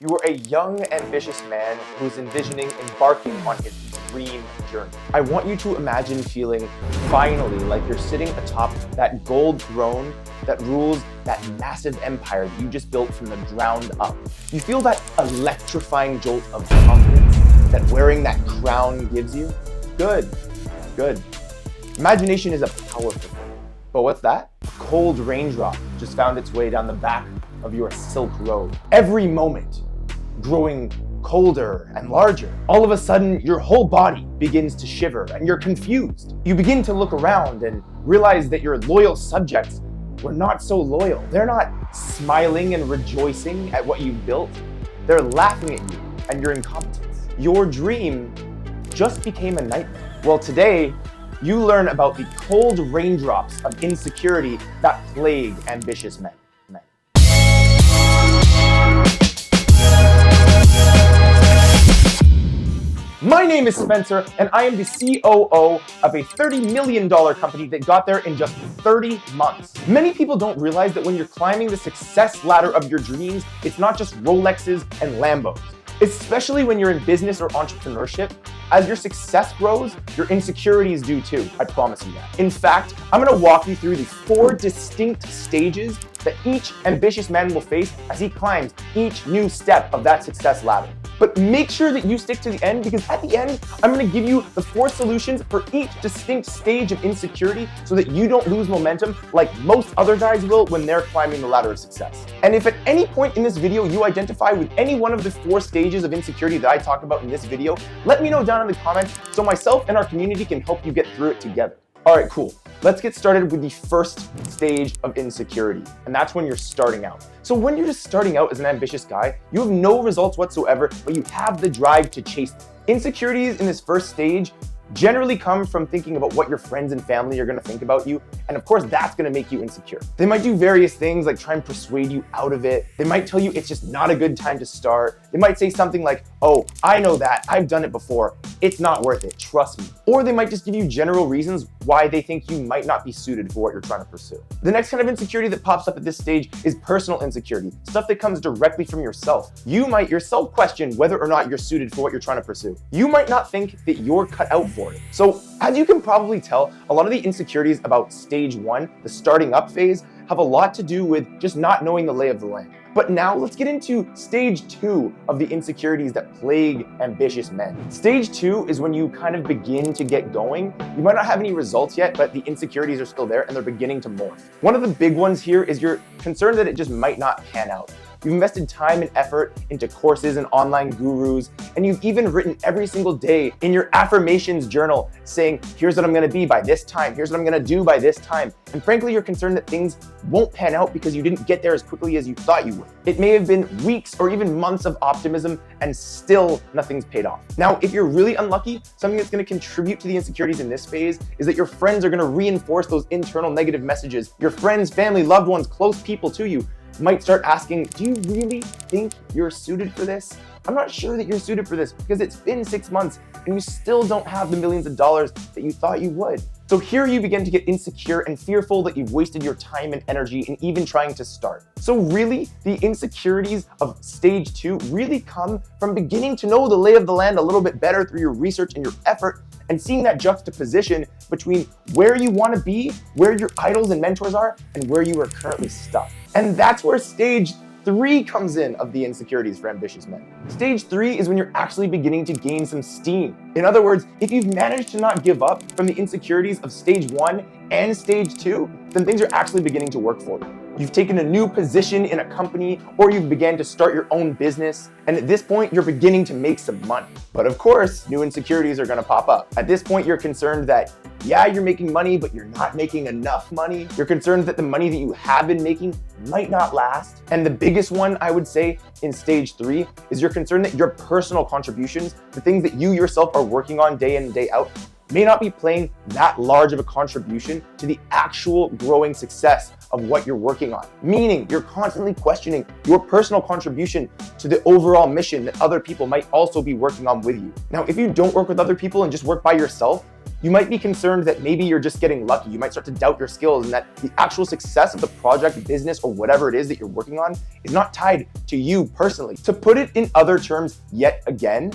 You are a young, ambitious man who's envisioning embarking on his dream journey. I want you to imagine feeling finally like you're sitting atop that gold throne that rules that massive empire that you just built from the ground up. You feel that electrifying jolt of confidence that wearing that crown gives you? Good. Imagination is a powerful thing. But what's that? A cold raindrop just found its way down the back of your silk robe. Every moment growing colder and larger. All of a sudden, your whole body begins to shiver and you're confused. You begin to look around and realize that your loyal subjects were not so loyal. They're not smiling and rejoicing at what you've built. They're laughing at you and your incompetence. Your dream just became a nightmare. Well, today, you learn about the cold raindrops of insecurity that plague ambitious men. My name is Spencer, and I am the COO of a $30 million company that got there in just 30 months. Many people don't realize that when you're climbing the success ladder of your dreams, it's not just Rolexes and Lambos. Especially when you're in business or entrepreneurship, as your success grows, your insecurities do too, I promise you that. In fact, I'm gonna walk you through the 4 distinct stages that each ambitious man will face as he climbs each new step of that success ladder. But make sure that you stick to the end, because at the end, I'm gonna give you the 4 solutions for each distinct stage of insecurity so that you don't lose momentum like most other guys will when they're climbing the ladder of success. And if at any point in this video you identify with any one of the 4 stages of insecurity that I talk about in this video, let me know down in the comments so myself and our community can help you get through it together. All right, cool. Let's get started with the first stage of insecurity, and that's when you're starting out. So when you're just starting out as an ambitious guy, you have no results whatsoever, but you have the drive to chase them. Insecurities in this first stage generally come from thinking about what your friends and family are gonna think about you, and of course that's gonna make you insecure. They might do various things like try and persuade you out of it. They might tell you it's just not a good time to start. They might say something like, oh, I know that, I've done it before, it's not worth it, trust me. Or they might just give you general reasons why they think you might not be suited for what you're trying to pursue. The next kind of insecurity that pops up at this stage is personal insecurity, stuff that comes directly from yourself. You might yourself question whether or not you're suited for what you're trying to pursue. You might not think that you're cut out for it. So as you can probably tell, a lot of the insecurities about stage 1, the starting up phase, have a lot to do with just not knowing the lay of the land. But now let's get into stage 2 of the insecurities that plague ambitious men. Stage 2 is when you kind of begin to get going. You might not have any results yet, but the insecurities are still there and they're beginning to morph. One of the big ones here is you're concerned that it just might not pan out. You've invested time and effort into courses and online gurus, and you've even written every single day in your affirmations journal saying, here's what I'm gonna be by this time, here's what I'm gonna do by this time. And frankly, you're concerned that things won't pan out because you didn't get there as quickly as you thought you would. It may have been weeks or even months of optimism and still nothing's paid off. Now, if you're really unlucky, something that's gonna contribute to the insecurities in this phase is that your friends are gonna reinforce those internal negative messages. Your friends, family, loved ones, close people to you might start asking, do you really think you're suited for this? I'm not sure that you're suited for this because it's been 6 months and you still don't have the millions of dollars that you thought you would. So here you begin to get insecure and fearful that you've wasted your time and energy in even trying to start. So really, the insecurities of stage 2 really come from beginning to know the lay of the land a little bit better through your research and your effort, and seeing that juxtaposition between where you want to be, where your idols and mentors are, and where you are currently stuck. And that's where stage 3 comes in of the insecurities for ambitious men. Stage 3 is when you're actually beginning to gain some steam. In other words, if you've managed to not give up from the insecurities of stage 1 and stage 2, then things are actually beginning to work for you. You've taken a new position in a company, or you've began to start your own business, and at this point, you're beginning to make some money. But of course, new insecurities are gonna pop up. At this point, you're concerned that, yeah, you're making money, but you're not making enough money. You're concerned that the money that you have been making might not last. And the biggest one, I would say, in stage 3 is you're concerned that your personal contributions, the things that you yourself are working on day in and day out, may not be playing that large of a contribution to the actual growing success of what you're working on. Meaning you're constantly questioning your personal contribution to the overall mission that other people might also be working on with you. Now, if you don't work with other people and just work by yourself, You might be concerned that maybe you're just getting lucky. You might start to doubt your skills and that the actual success of the project, business, or whatever it is that you're working on is not tied to you personally. To put it in other terms yet again,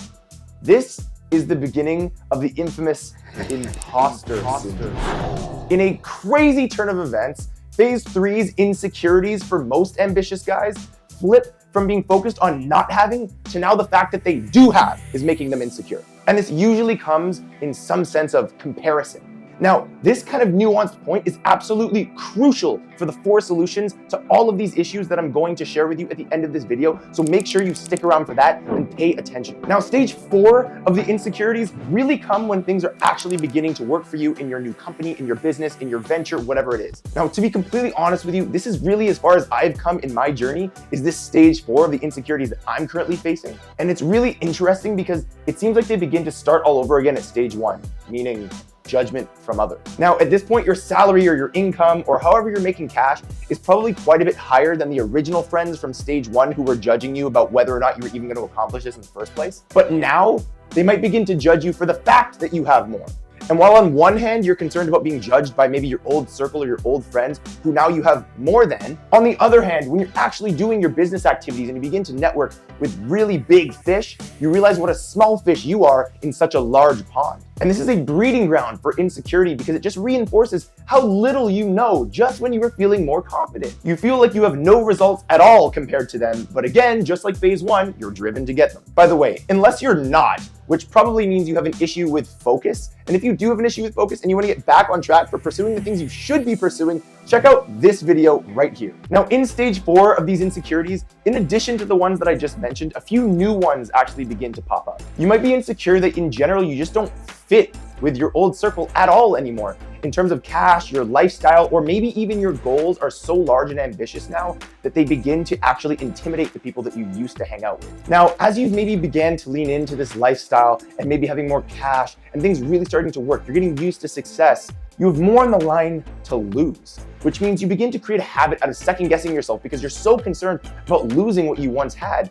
this is the beginning of the infamous imposter syndrome. In a crazy turn of events, phase 3's insecurities for most ambitious guys flip from being focused on not having to now the fact that they do have is making them insecure. And this usually comes in some sense of comparison. Now, this kind of nuanced point is absolutely crucial for the 4 solutions to all of these issues that I'm going to share with you at the end of this video, so make sure you stick around for that and pay attention. Now, stage 4 of the insecurities really come when things are actually beginning to work for you in your new company, in your business, in your venture, whatever it is. Now, to be completely honest with you, this is really as far as I've come in my journey, is this stage 4 of the insecurities that I'm currently facing. And it's really interesting because it seems like they begin to start all over again at stage 1, meaning judgment from others. Now, at this point, your salary or your income or however you're making cash is probably quite a bit higher than the original friends from stage 1 who were judging you about whether or not you were even going to accomplish this in the first place. But now they might begin to judge you for the fact that you have more. And while on one hand, you're concerned about being judged by maybe your old circle or your old friends who now you have more than, on the other hand, when you're actually doing your business activities and you begin to network with really big fish, you realize what a small fish you are in such a large pond. And this is a breeding ground for insecurity because it just reinforces how little you know just when you were feeling more confident. You feel like you have no results at all compared to them, but again, just like phase 1, you're driven to get them. By the way, unless you're not, which probably means you have an issue with focus, and if you do have an issue with focus and you want to get back on track for pursuing the things you should be pursuing, check out this video right here. Now, in stage 4 of these insecurities, in addition to the ones that I just mentioned, a few new ones actually begin to pop up. You might be insecure that in general, you just don't fit with your old circle at all anymore. In terms of cash, your lifestyle, or maybe even your goals are so large and ambitious now that they begin to actually intimidate the people that you used to hang out with. Now, as you've maybe began to lean into this lifestyle and maybe having more cash and things really starting to work, you're getting used to success, you have more on the line to lose, which means you begin to create a habit out of second guessing yourself because you're so concerned about losing what you once had.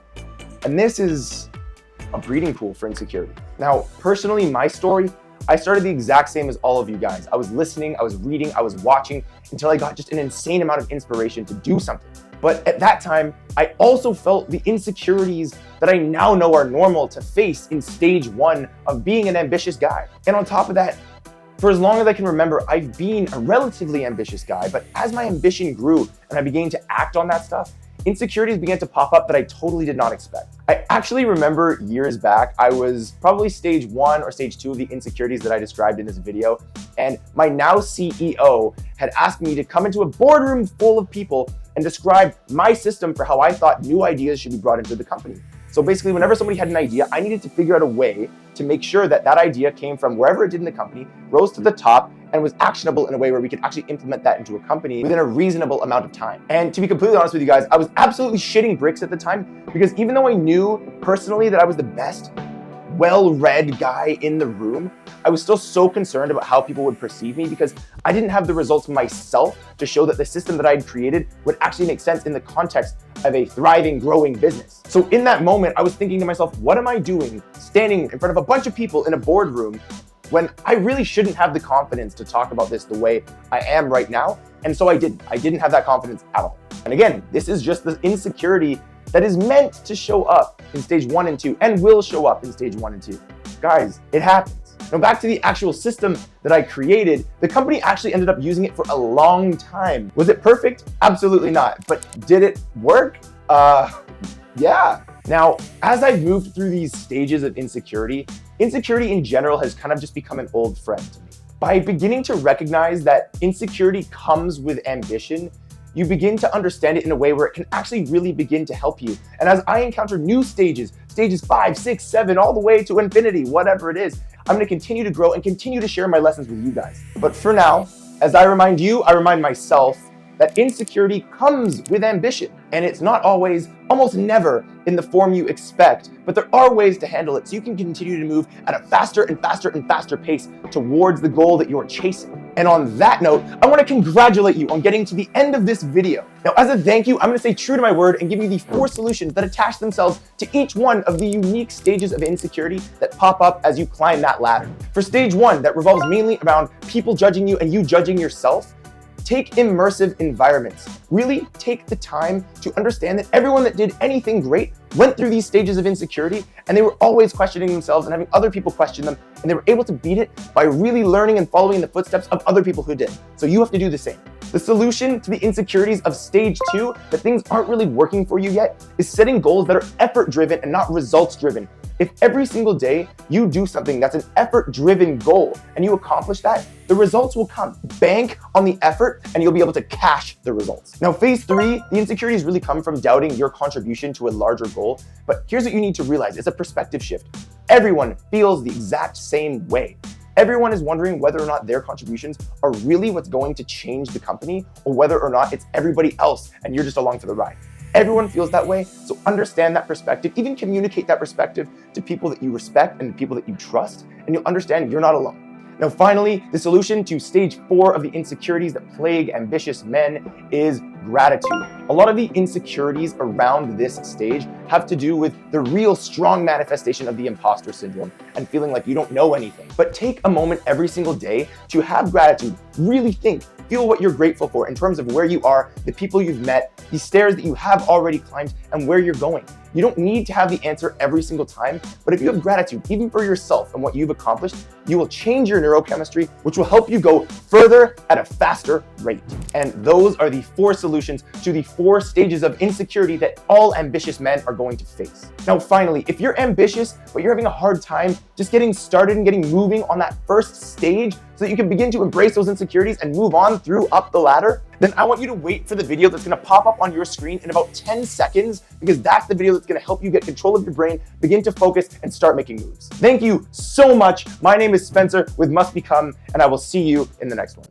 And this is a breeding pool for insecurity. Now, personally, my story, I started the exact same as all of you guys. I was listening, I was reading, I was watching until I got just an insane amount of inspiration to do something. But at that time, I also felt the insecurities that I now know are normal to face in stage 1 of being an ambitious guy. And on top of that, for as long as I can remember, I've been a relatively ambitious guy, but as my ambition grew and I began to act on that stuff, insecurities began to pop up that I totally did not expect. I actually remember years back, I was probably stage 1 or stage 2 of the insecurities that I described in this video, and my now CEO had asked me to come into a boardroom full of people and describe my system for how I thought new ideas should be brought into the company. So basically, whenever somebody had an idea, I needed to figure out a way to make sure that that idea came from wherever it did in the company, rose to the top, and was actionable in a way where we could actually implement that into a company within a reasonable amount of time. And to be completely honest with you guys, I was absolutely shitting bricks at the time because even though I knew personally that I was the best well-read guy in the room, I was still so concerned about how people would perceive me because I didn't have the results myself to show that the system that I'd created would actually make sense in the context of a thriving, growing business. So in that moment, I was thinking to myself, what am I doing standing in front of a bunch of people in a boardroom when I really shouldn't have the confidence to talk about this the way I am right now? And so I didn't have that confidence at all. And again, this is just the insecurity that is meant to show up in stage 1 and 2 and will show up in stage 1 and 2. Guys, it happens. Now back to the actual system that I created, the company actually ended up using it for a long time. Was it perfect? Absolutely not. But did it work? Yeah. Now, as I've moved through these stages of insecurity in general has kind of just become an old friend to me. By beginning to recognize that insecurity comes with ambition, you begin to understand it in a way where it can actually really begin to help you. And as I encounter new stages 5, 6, 7, all the way to infinity, whatever it is, I'm gonna continue to grow and continue to share my lessons with you guys. But for now, as I remind you, I remind myself that insecurity comes with ambition. And it's not always, almost never, in the form you expect, but there are ways to handle it so you can continue to move at a faster and faster and faster pace towards the goal that you're chasing. And on that note, I want to congratulate you on getting to the end of this video. Now, as a thank you, I'm going to stay true to my word and give you the 4 solutions that attach themselves to each one of the unique stages of insecurity that pop up as you climb that ladder. For stage 1, that revolves mainly around people judging you and you judging yourself, take immersive environments. Really take the time to understand that everyone that did anything great went through these stages of insecurity, and they were always questioning themselves and having other people question them, and they were able to beat it by really learning and following in the footsteps of other people who did. So you have to do the same. The solution to the insecurities of stage 2, that things aren't really working for you yet, is setting goals that are effort-driven and not results-driven. If every single day you do something that's an effort-driven goal and you accomplish that, the results will come. Bank on the effort and you'll be able to cash the results. Now, phase 3, the insecurities really come from doubting your contribution to a larger goal. But here's what you need to realize. It's a perspective shift. Everyone feels the exact same way. Everyone is wondering whether or not their contributions are really what's going to change the company, or whether or not it's everybody else and you're just along for the ride. Everyone feels that way, so understand that perspective, even communicate that perspective to people that you respect and people that you trust, and you'll understand you're not alone. Now, finally, the solution to stage 4 of the insecurities that plague ambitious men is gratitude. A lot of the insecurities around this stage have to do with the real strong manifestation of the imposter syndrome and feeling like you don't know anything. But take a moment every single day to have gratitude. Really think, feel what you're grateful for in terms of where you are, the people you've met, the stairs that you have already climbed, and where you're going. You don't need to have the answer every single time, but if you have gratitude, even for yourself and what you've accomplished, you will change your neurochemistry, which will help you go further at a faster rate. And those are the 4 solutions to the 4 stages of insecurity that all ambitious men are going to face. Now, finally, if you're ambitious, but you're having a hard time just getting started and getting moving on that first stage so that you can begin to embrace those insecurities and move on through up the ladder, then I want you to wait for the video that's going to pop up on your screen in about 10 seconds, because that's the video that's going to help you get control of your brain, begin to focus, and start making moves. Thank you so much. My name is Spencer with Must Become, and I will see you in the next one.